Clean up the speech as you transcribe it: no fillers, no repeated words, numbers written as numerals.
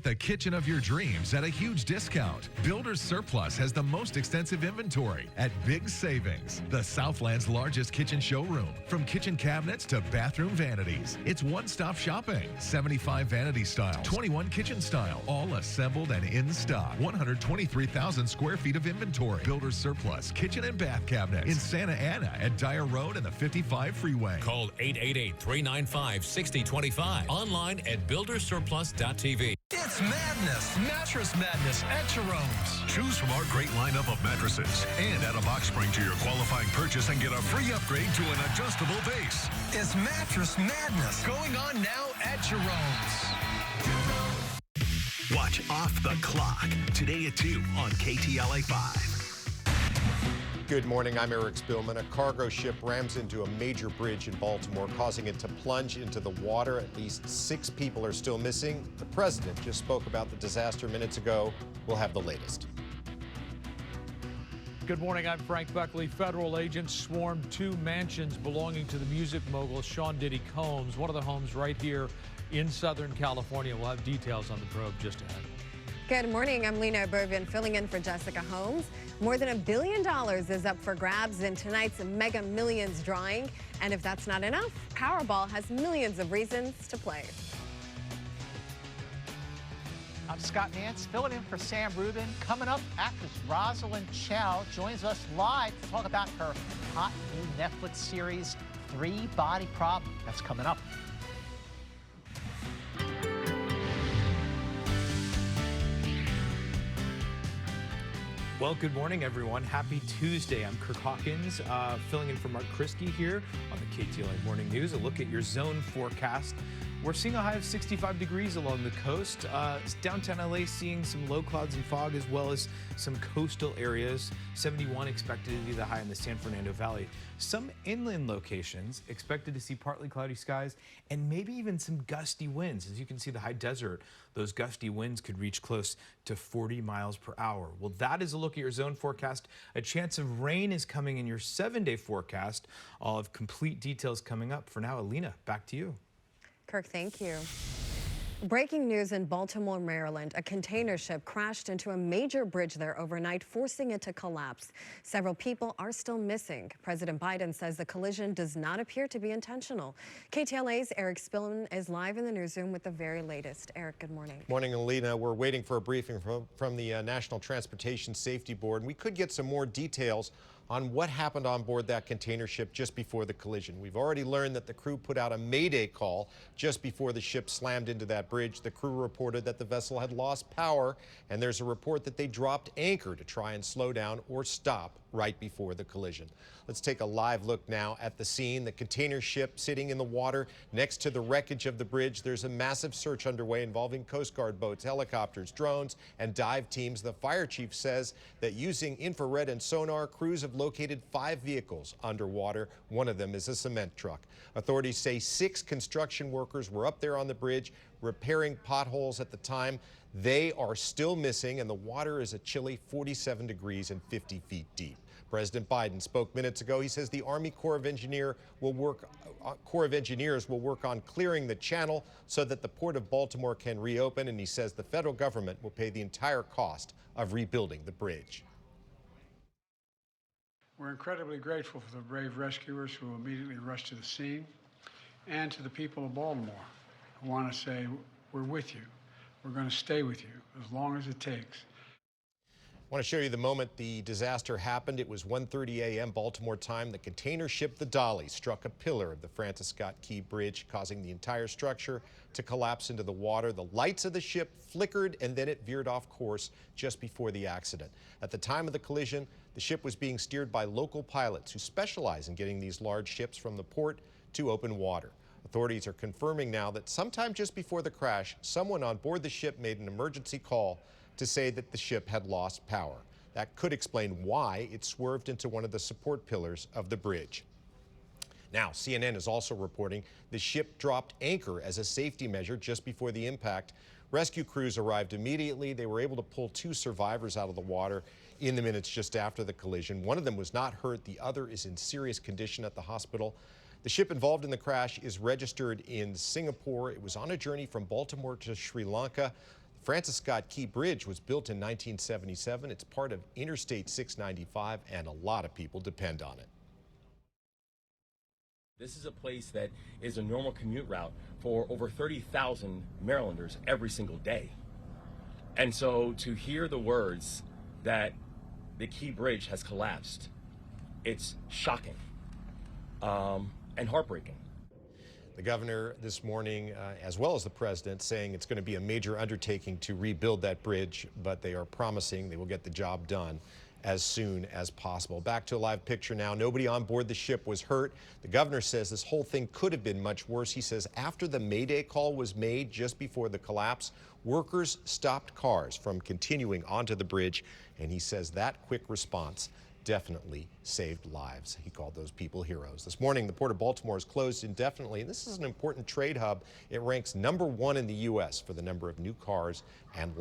The kitchen of your dreams at a huge discount. Builder's Surplus has the most extensive inventory at big savings. The Southland's largest kitchen showroom. From kitchen cabinets to bathroom vanities. It's one-stop shopping. 75 vanity styles, 21 kitchen style, all assembled and in stock. 123,000 square feet of inventory. Builder's Surplus kitchen and bath cabinets in Santa Ana at Dyer Road and the 55 freeway. Call 888-395-6025. Online at buildersurplus.tv. It's madness, mattress madness at Jerome's. Choose from our great lineup of mattresses and add a box spring to your qualifying purchase and get a free upgrade to an adjustable base. It's mattress madness going on now at Jerome's. Watch Off the Clock today at 2 on KTLA 5. Good morning, I'm Eric Spillman. A cargo ship rams into a major bridge in Baltimore, causing it to plunge into the water. At least 6 people are still missing. The president just spoke about the disaster minutes ago. We'll have the latest. Good morning, I'm Frank Buckley. Federal agents swarmed 2 mansions belonging to the music mogul Sean Diddy Combs, one of the homes right here in Southern California. We'll have details on the probe just ahead. Good morning, I'm Lena Bervin filling in for Jessica Holmes. More than $1 billion is up for grabs in tonight's Mega Millions drawing. And if that's not enough, Powerball has millions of reasons to play. I'm Scott Nance, filling in for Sam Rubin. Coming up, actress Rosalind Chow joins us live to talk about her hot new Netflix series, 3 Body Problem. That's coming up. Well, good morning, everyone. Happy Tuesday. I'm Kirk Hawkins, filling in for Mark Kriske here on the KTLA Morning News. A look at your zone forecast. We're seeing a high of 65 degrees along the coast. Downtown LA seeing some low clouds and fog as well as some coastal areas. 71 expected to be the high in the San Fernando Valley. Some inland locations expected to see partly cloudy skies and maybe even some gusty winds. As you can see, the high desert, those gusty winds could reach close to 40 miles per hour. Well, that is a look at your zone forecast. A chance of rain is coming in your 7-day forecast. I'll have complete details coming up. For now, Alina, back to you. Kirk, thank you. Breaking news in Baltimore, Maryland. A container ship crashed into a major bridge there overnight, forcing it to collapse. Several people are still missing. President Biden says the collision does not appear to be intentional. KTLA's Eric Spillman is live in the newsroom with the very latest. Eric, good morning. Morning, Alina. We're waiting for a briefing from the National Transportation Safety Board. We could get some more details on what happened on board that container ship just before the collision. We've already learned that the crew put out a mayday call just before the ship slammed into that bridge. The crew reported that the vessel had lost power, and there's a report that they dropped anchor to try and slow down or stop right before the collision. Let's take a live look now at the scene. The container ship sitting in the water next to the wreckage of the bridge. There's a massive search underway involving Coast Guard boats, helicopters, drones, and dive teams. The fire chief says that using infrared and sonar, crews have located 5 vehicles underwater. One of them is a cement truck. Authorities say 6 construction workers were up there on the bridge repairing potholes at the time. They are still missing, and the water is a chilly 47 degrees and 50 feet deep. President Biden spoke minutes ago. He says the Army Corps of Engineers will work on clearing the channel so that the Port of Baltimore can reopen, and he says the federal government will pay the entire cost of rebuilding the bridge. We're incredibly grateful for the brave rescuers who immediately rushed to the scene, and to the people of Baltimore who want to say, we're with you. We're going to stay with you as long as it takes. I want to show you the moment the disaster happened. It was 1:30 a.m. Baltimore time. The container ship, the Dolly, struck a pillar of the Francis Scott Key Bridge, causing the entire structure to collapse into the water. The lights of the ship flickered, and then it veered off course just before the accident. At the time of the collision, the ship was being steered by local pilots who specialize in getting these large ships from the port to open water. Authorities are confirming now that sometime just before the crash, someone on board the ship made an emergency call to say that the ship had lost power. That could explain why it swerved into one of the support pillars of the bridge. Now, CNN is also reporting the ship dropped anchor as a safety measure just before the impact. Rescue crews arrived immediately. They were able to pull 2 survivors out of the water in the minutes just after the collision. One of them was not hurt. The other is in serious condition at the hospital. The ship involved in the crash is registered in Singapore. It was on a journey from Baltimore to Sri Lanka. Francis Scott Key Bridge was built in 1977. It's part of Interstate 695, and a lot of people depend on it. This is a place that is a normal commute route for over 30,000 Marylanders every single day. And so to hear the words that the Key Bridge has collapsed, it's shocking and heartbreaking. The governor this morning, as well as the president, saying it's going to be a major undertaking to rebuild that bridge, but they are promising they will get the job done as soon as possible. Back to a live picture now. Nobody on board the ship was hurt. The governor says this whole thing could have been much worse. He says after the Mayday call was made just before the collapse, workers stopped cars from continuing onto the bridge, and he says that quick response definitely saved lives. He called those people heroes. This morning, the Port of Baltimore is closed indefinitely, and this is an important trade hub. It ranks #1 in the U.S. for the number of new cars and